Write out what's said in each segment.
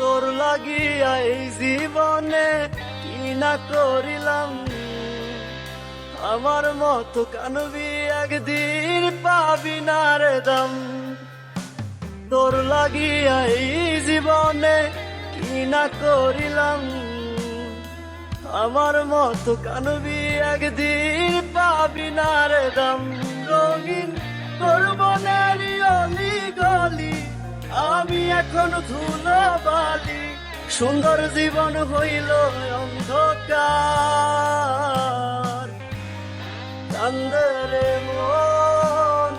তোর লাগিয়া এই জীবনে কি না করিলাম, আমার মতো কানবি একদিন পাবি না রে দাম। তোর লাগিয়া এই জীবনে কি না করিলাম, আমার মতো কানবি একদিন পাবি না রে দাম। রঙিন তোর মনের অলি গলি, আমি এখন ধুলো বালি, সুন্দর জীবন হইল অন্ধকার। কান্দে রে মন,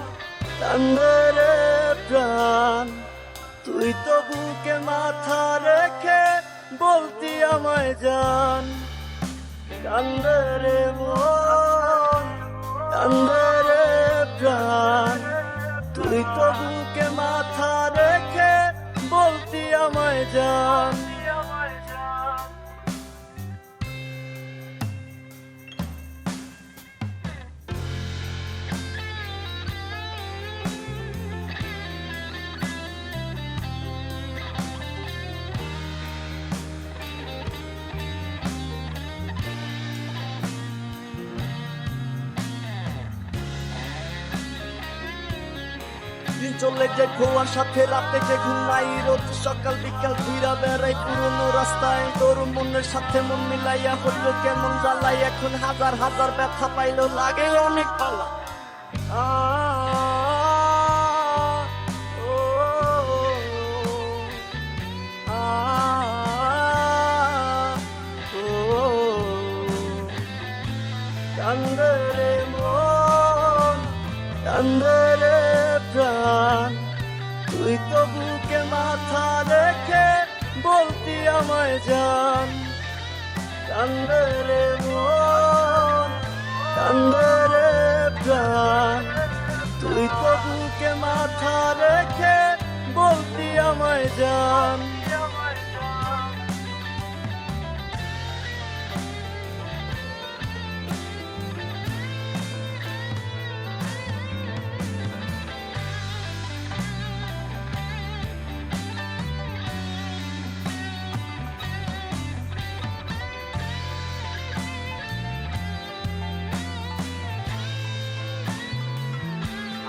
কান্দে রে প্রাণ, তুই তো বুকে মাথা রেখে বলতি আমায় জান। কান্দে রে মন, কান্দে রে প্রাণ, তুই তো বুকে মাথা রেখে বলতি আমায় জান। দিন চলে যে খোয়ার সাথে রাতে যে ঘুমাই, রোজ সকাল বিকাল ঘুরা বেড়াই পুরনো রাস্তায়। তোর মনের সাথে মন মিলাইয়া হইল কেমন জ্বালাই, এখন হাজার হাজার ব্যথা পাইলো লাগে অনেক পালা। কান্দে রে মন, কান্দে রে প্রাণ, তুই তো বুকে মাথা রেখে বলতি আমায় জান। কান্দে রে মন, কান্দে রে প্রাণ, তুই তো বুকে মাথা রেখে বলতি আমায় জান।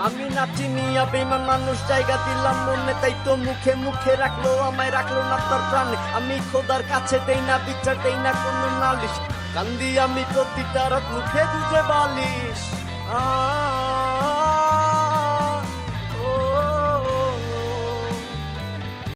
আমি নাচিনি বেঈমান মানুষ জায়গা দিলাম মনে, তাই তো মুখে মুখে রাখলো আমায়, রাখলো না তার প্রাণে। আমি খোদার কাছে দেই না বিচার, দেই না কোনো নালিশ, কান্দি আমি প্রতিটা রাত মুখে গুজে বালিশ।